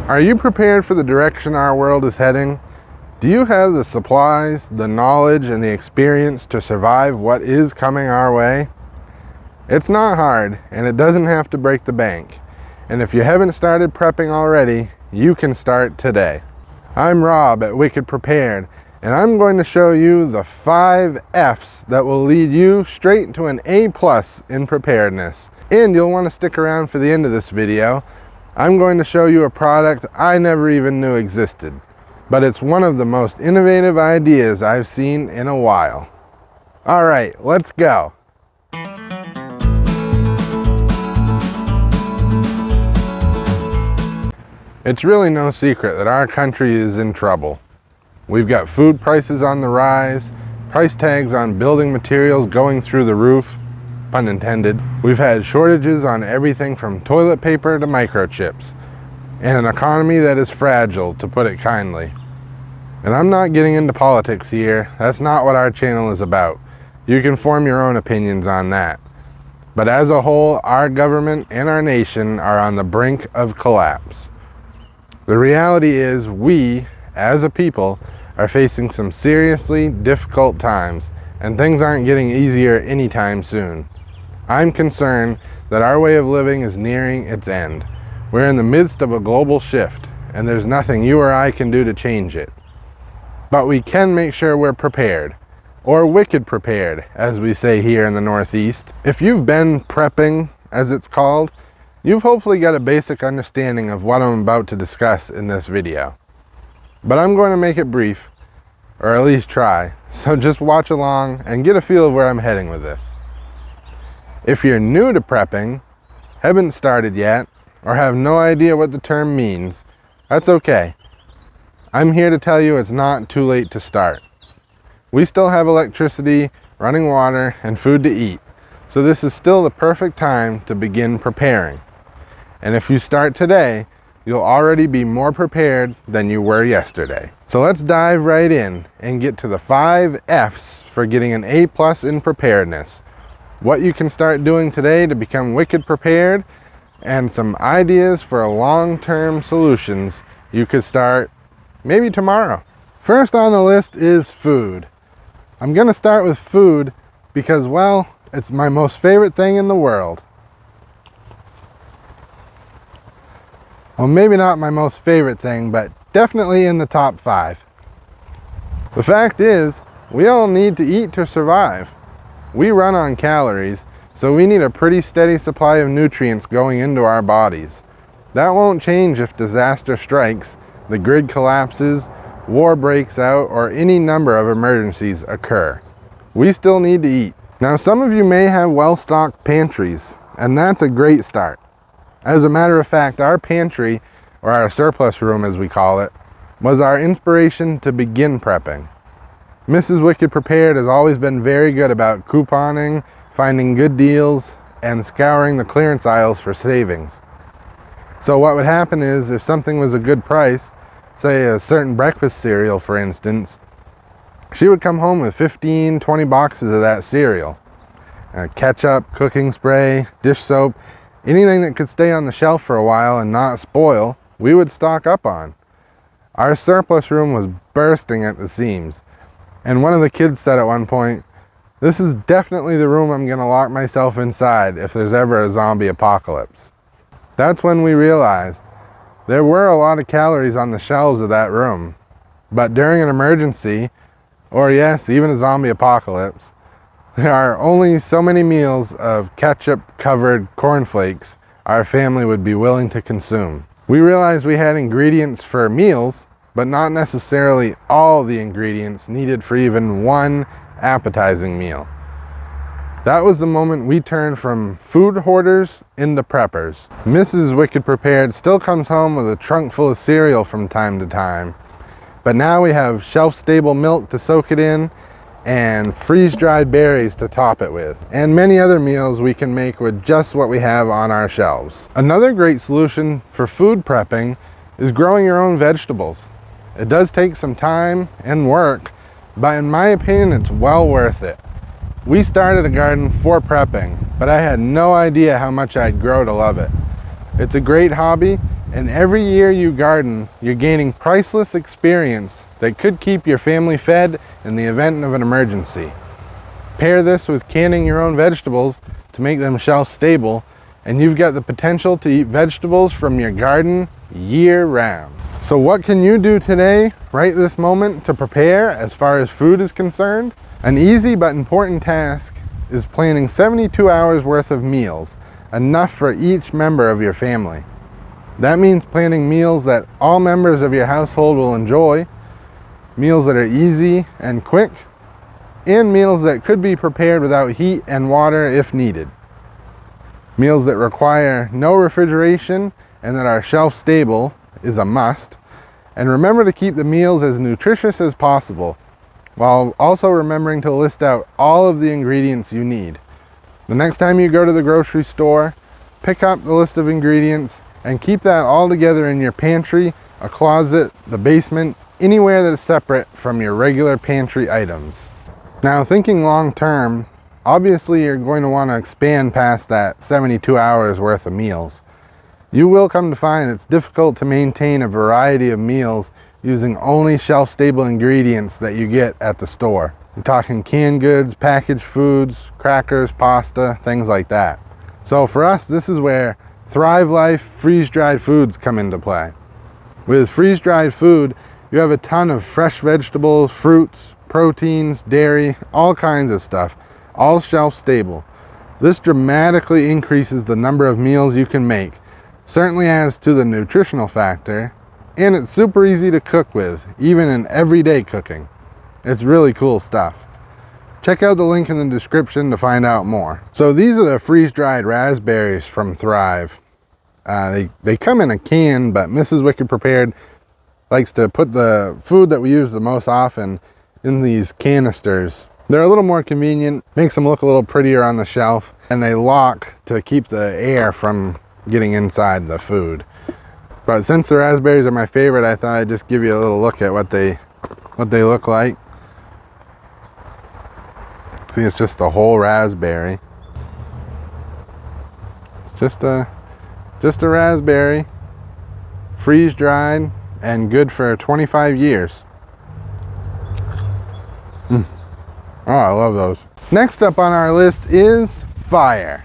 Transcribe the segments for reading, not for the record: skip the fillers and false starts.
Are you prepared for the direction our world is heading? Do you have the supplies, the knowledge, and the experience to survive what is coming our way? It's not hard, and it doesn't have to break the bank. And if you haven't started prepping already, you can start today. I'm Rob at Wicked Prepared, and I'm going to show you the 5 F's that will lead you straight to an A+ in preparedness. And you'll want to stick around for the end of this video. I'm going to show you a product I never even knew existed, but it's one of the most innovative ideas I've seen in a while. All right, let's go. It's really no secret that our country is in trouble. We've got food prices on the rise, price tags on building materials going through the roof, pun intended. We've had shortages on everything from toilet paper to microchips, and an economy that is fragile, to put it kindly. And I'm not getting into politics here. That's not what our channel is about. You can form your own opinions on that. But as a whole, our government and our nation are on the brink of collapse. The reality is we, as a people, are facing some seriously difficult times, and things aren't getting easier anytime soon. I'm concerned that our way of living is nearing its end. We're in the midst of a global shift, and there's nothing you or I can do to change it. But we can make sure we're prepared, or wicked prepared, as we say here in the Northeast. If you've been prepping, as it's called, you've hopefully got a basic understanding of what I'm about to discuss in this video. But I'm going to make it brief, or at least try, so just watch along and get a feel of where I'm heading with this. If you're new to prepping, haven't started yet, or have no idea what the term means, that's okay. I'm here to tell you it's not too late to start. We still have electricity, running water, and food to eat, so this is still the perfect time to begin preparing. And if you start today, you'll already be more prepared than you were yesterday. So let's dive right in and get to the 5 F's for getting an A+ in preparedness. What you can start doing today to become wicked prepared, and some ideas for long-term solutions you could start maybe tomorrow. First on the list is food. I'm gonna start with food because, well, it's my most favorite thing in the world. Well, maybe not my most favorite thing, but definitely in the top 5. The fact is, we all need to eat to survive. We run on calories, so we need a pretty steady supply of nutrients going into our bodies. That won't change if disaster strikes, the grid collapses, war breaks out, or any number of emergencies occur. We still need to eat. Now, some of you may have well-stocked pantries, and that's a great start. As a matter of fact, our pantry, or our surplus room as we call it, was our inspiration to begin prepping. Mrs. Wicked Prepared has always been very good about couponing, finding good deals, and scouring the clearance aisles for savings. So what would happen is, if something was a good price, say a certain breakfast cereal for instance, she would come home with 15, 20 boxes of that cereal. Ketchup, cooking spray, dish soap, anything that could stay on the shelf for a while and not spoil, we would stock up on. Our surplus room was bursting at the seams. And one of the kids said at one point, "This is definitely the room I'm going to lock myself inside if there's ever a zombie apocalypse." That's when we realized there were a lot of calories on the shelves of that room. But during an emergency, or yes, even a zombie apocalypse, there are only so many meals of ketchup-covered cornflakes our family would be willing to consume. We realized we had ingredients for meals, but not necessarily all the ingredients needed for even one appetizing meal. That was the moment we turned from food hoarders into preppers. Mrs. Wicked Prepared still comes home with a trunk full of cereal from time to time, but now we have shelf-stable milk to soak it in, and freeze-dried berries to top it with, and many other meals we can make with just what we have on our shelves. Another great solution for food prepping is growing your own vegetables. It does take some time and work, but in my opinion, it's well worth it. We started a garden for prepping, but I had no idea how much I'd grow to love it. It's a great hobby, and every year you garden, you're gaining priceless experience that could keep your family fed in the event of an emergency. Pair this with canning your own vegetables to make them shelf stable, and you've got the potential to eat vegetables from your garden year round. So what can you do today, right this moment, to prepare as far as food is concerned? An easy but important task is planning 72 hours worth of meals, enough for each member of your family. That means planning meals that all members of your household will enjoy, meals that are easy and quick, and meals that could be prepared without heat and water if needed. Meals that require no refrigeration and that are shelf stable is a must. And remember to keep the meals as nutritious as possible, while also remembering to list out all of the ingredients you need. The next time you go to the grocery store, pick up the list of ingredients and keep that all together in your pantry, a closet, the basement, anywhere that is separate from your regular pantry items. Now, thinking long term, obviously you're going to want to expand past that 72 hours worth of meals. You will come to find it's difficult to maintain a variety of meals using only shelf-stable ingredients that you get at the store. I'm talking canned goods, packaged foods, crackers, pasta, things like that. So for us, this is where Thrive Life freeze-dried foods come into play. With freeze-dried food, you have a ton of fresh vegetables, fruits, proteins, dairy, all kinds of stuff, all shelf-stable. This dramatically increases the number of meals you can make, certainly adds to the nutritional factor, and it's super easy to cook with, even in everyday cooking. It's really cool stuff. Check out the link in the description to find out more. So these are the freeze-dried raspberries from Thrive. They come in a can, but Mrs. Wicked Prepared likes to put the food that we use the most often in these canisters. They're a little more convenient, makes them look a little prettier on the shelf, and they lock to keep the air from getting inside the food. But since the raspberries are my favorite, I thought I'd just give you a little look at what they look like. See, it's just a whole raspberry. Just a raspberry, freeze dried and good for 25 years. Oh, I love those. Next up on our list is fire.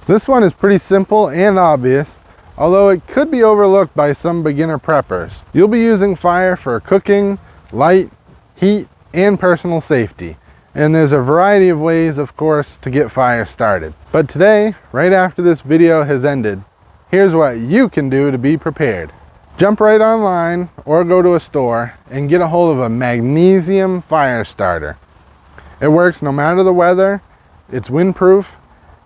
This one is pretty simple and obvious, although it could be overlooked by some beginner preppers. You'll be using fire for cooking, light, heat, and personal safety. And there's a variety of ways, of course, to get fire started. But today, right after this video has ended, here's what you can do to be prepared. Jump right online or go to a store and get a hold of a magnesium fire starter. It works no matter the weather, it's windproof,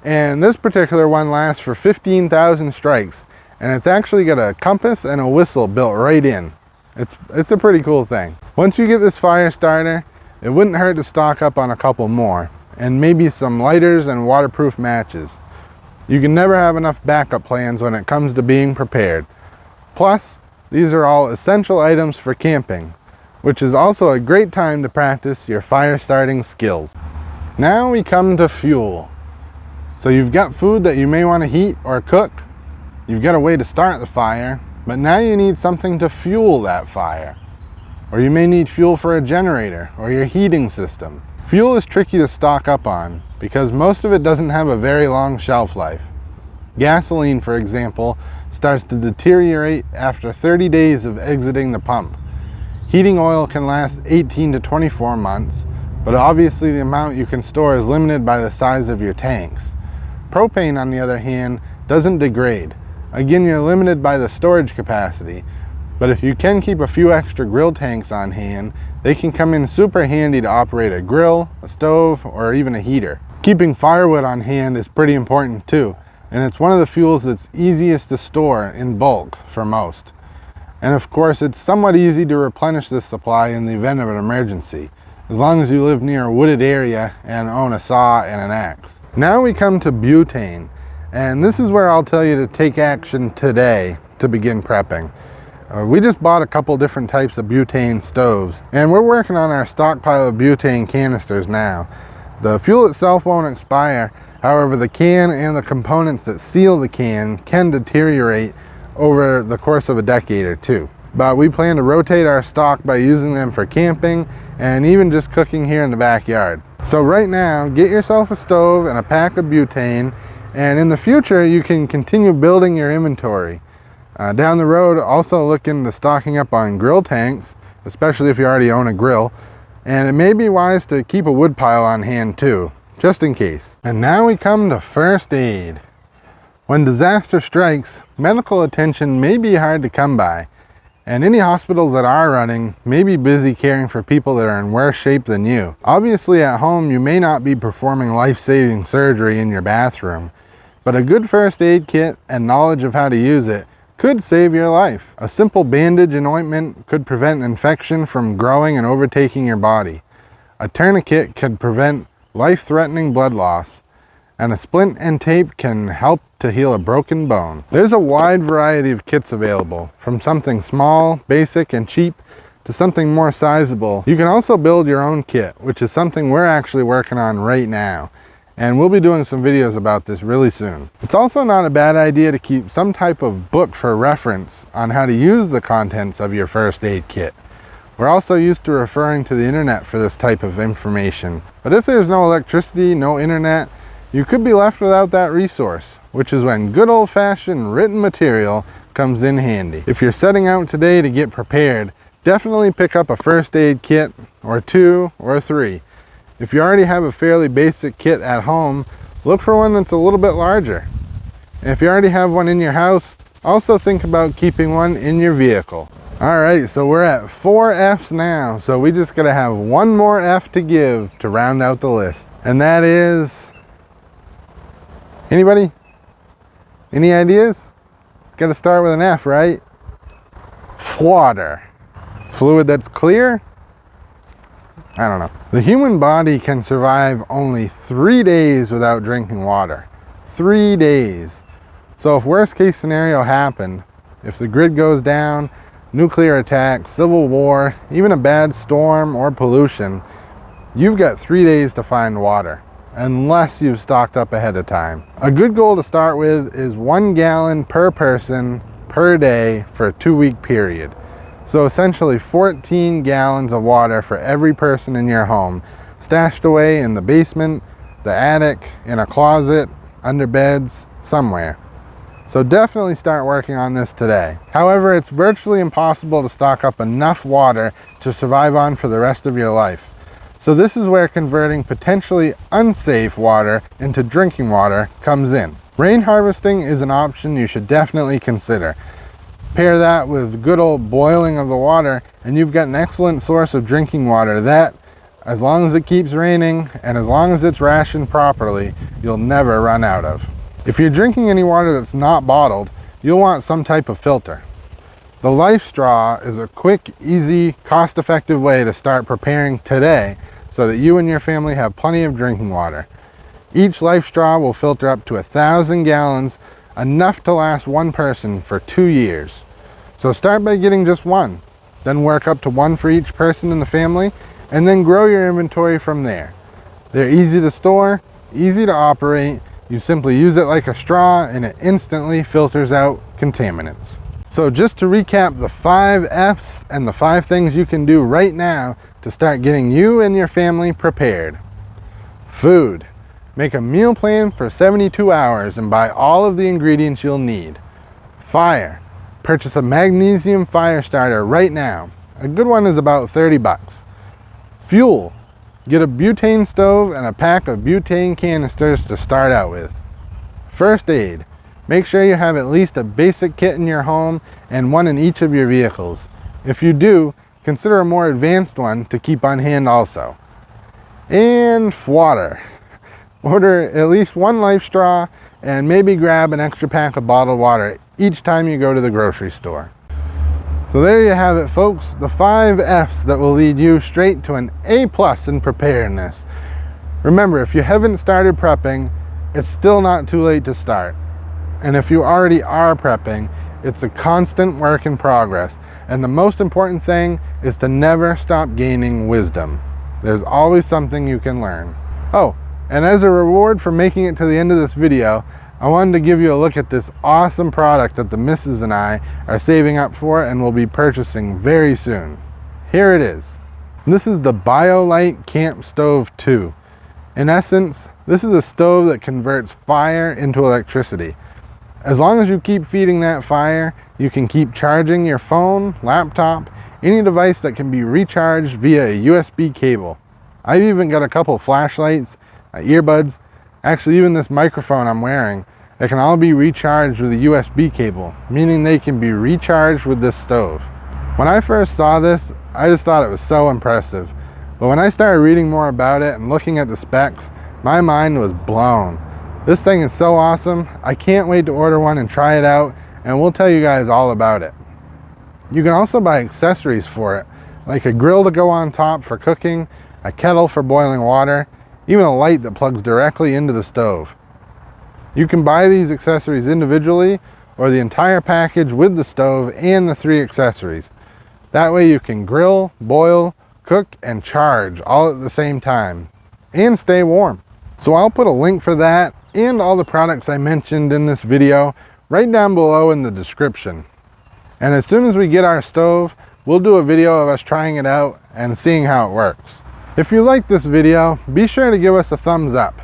and this particular one lasts for 15,000 strikes, and it's actually got a compass and a whistle built right in. It's a pretty cool thing. Once you get this fire starter, it wouldn't hurt to stock up on a couple more, and maybe some lighters and waterproof matches. You can never have enough backup plans when it comes to being prepared. Plus, these are all essential items for camping, which is also a great time to practice your fire starting skills. Now we come to fuel. So you've got food that you may want to heat or cook. You've got a way to start the fire, but now you need something to fuel that fire. Or you may need fuel for a generator or your heating system. Fuel is tricky to stock up on because most of it doesn't have a very long shelf life. Gasoline, for example, starts to deteriorate after 30 days of exiting the pump. Heating oil can last 18 to 24 months, but obviously the amount you can store is limited by the size of your tanks. Propane, on the other hand, doesn't degrade. Again, you're limited by the storage capacity, but if you can keep a few extra grill tanks on hand, they can come in super handy to operate a grill, a stove, or even a heater. Keeping firewood on hand is pretty important too, and it's one of the fuels that's easiest to store in bulk for most. And of course, it's somewhat easy to replenish this supply in the event of an emergency, as long as you live near a wooded area and own a saw and an axe. Now we come to butane, and this is where I'll tell you to take action today to begin prepping. We just bought a couple different types of butane stoves, and we're working on our stockpile of butane canisters now. The fuel itself won't expire, However, the can and the components that seal the can can deteriorate over the course of a decade or two. But we plan to rotate our stock by using them for camping and even just cooking here in the backyard. So right now, get yourself a stove and a pack of butane, and in the future you can continue building your inventory. Down the road, also look into stocking up on grill tanks, especially if you already own a grill, and it may be wise to keep a wood pile on hand too, just in case. And now we come to first aid. When disaster strikes, medical attention may be hard to come by, and any hospitals that are running may be busy caring for people that are in worse shape than you. Obviously at home you may not be performing life-saving surgery in your bathroom, but a good first aid kit and knowledge of how to use it could save your life. A simple bandage and ointment could prevent infection from growing and overtaking your body. A tourniquet could prevent life-threatening blood loss, and a splint and tape can help to heal a broken bone. There's a wide variety of kits available, from something small, basic, and cheap to something more sizable. You can also build your own kit, which is something we're actually working on right now, and we'll be doing some videos about this really soon. It's also not a bad idea to keep some type of book for reference on how to use the contents of your first aid kit. We're also used to referring to the internet for this type of information, but if there's no electricity, no internet, you could be left without that resource, which is when good old-fashioned written material comes in handy. If you're setting out today to get prepared, definitely pick up a first aid kit, or 2 or 3. If you already have a fairly basic kit at home, look for one that's a little bit larger. And if you already have one in your house, also think about keeping one in your vehicle. Alright, so we're at 4 F's now, so we just gotta have one more F to give to round out the list. And that is... anybody? Any ideas? It's got to start with an F, right? Water. Fluid that's clear? I don't know. The human body can survive only 3 days without drinking water. 3 days. So if worst case scenario happened, if the grid goes down, nuclear attack, civil war, even a bad storm or pollution, you've got 3 days to find water, unless you've stocked up ahead of time. A good goal to start with is 1 gallon per person per day for a 2-week period. So essentially 14 gallons of water for every person in your home, stashed away in the basement, the attic, in a closet, under beds, somewhere. So definitely start working on this today. However, it's virtually impossible to stock up enough water to survive on for the rest of your life. So this is where converting potentially unsafe water into drinking water comes in. Rain harvesting is an option you should definitely consider. Pair that with good old boiling of the water and you've got an excellent source of drinking water that, as long as it keeps raining and as long as it's rationed properly, you'll never run out of. If you're drinking any water that's not bottled, you'll want some type of filter. The Life Straw is a quick, easy, cost-effective way to start preparing today so that you and your family have plenty of drinking water. Each Life Straw will filter up to 1,000 gallons, enough to last one person for 2 years. So start by getting just one, then work up to 1 for each person in the family, and then grow your inventory from there. They're easy to store, easy to operate. You simply use it like a straw and it instantly filters out contaminants. So just to recap the 5 F's and the 5 things you can do right now to start getting you and your family prepared. Food. Make a meal plan for 72 hours and buy all of the ingredients you'll need. Fire. Purchase a magnesium fire starter right now. A good one is about 30 bucks. Fuel. Get a butane stove and a pack of butane canisters to start out with. First aid. Make sure you have at least a basic kit in your home and one in each of your vehicles. If you do, consider a more advanced one to keep on hand also. And water. Order at least 1 Life Straw and maybe grab an extra pack of bottled water each time you go to the grocery store. So there you have it, folks, the 5 F's that will lead you straight to an A+ in preparedness. Remember, if you haven't started prepping, it's still not too late to start. And if you already are prepping, it's a constant work in progress. And the most important thing is to never stop gaining wisdom. There's always something you can learn. Oh, And as a reward for making it to the end of this video, I wanted to give you a look at this awesome product that the missus and I are saving up for and will be purchasing very soon. Here it is. This is the BioLite Camp Stove 2. In essence, this is a stove that converts fire into electricity. As long as you keep feeding that fire, you can keep charging your phone, laptop, any device that can be recharged via a USB cable. I've even got a couple flashlights, earbuds, actually even this microphone I'm wearing, that can all be recharged with a USB cable, meaning they can be recharged with this stove. When I first saw this, I just thought it was so impressive. But when I started reading more about it and looking at the specs, my mind was blown. This thing is so awesome. I can't wait to order one and try it out, and we'll tell you guys all about it. You can also buy accessories for it, like a grill to go on top for cooking, a kettle for boiling water, even a light that plugs directly into the stove. You can buy these accessories individually or the entire package with the stove and the 3 accessories. That way you can grill, boil, cook, and charge all at the same time and stay warm. So I'll put a link for that and all the products I mentioned in this video right down below in the description. And as soon as we get our stove, we'll do a video of us trying it out and seeing how it works. If you liked this video, be sure to give us a thumbs up.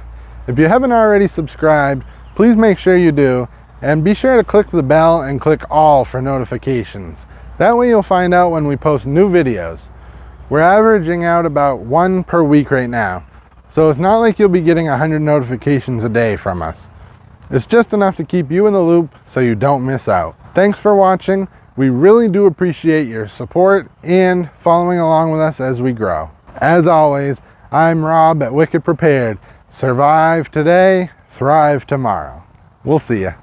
If you haven't already subscribed, please make sure you do, and be sure to click the bell and click all for notifications. That way you'll find out when we post new videos. We're averaging out about 1 per week right now, so it's not like you'll be getting 100 notifications a day from us. It's just enough to keep you in the loop so you don't miss out. Thanks for watching. We really do appreciate your support and following along with us as we grow. As always, I'm Rob at Wicked Prepared. Survive today, thrive tomorrow. We'll see ya.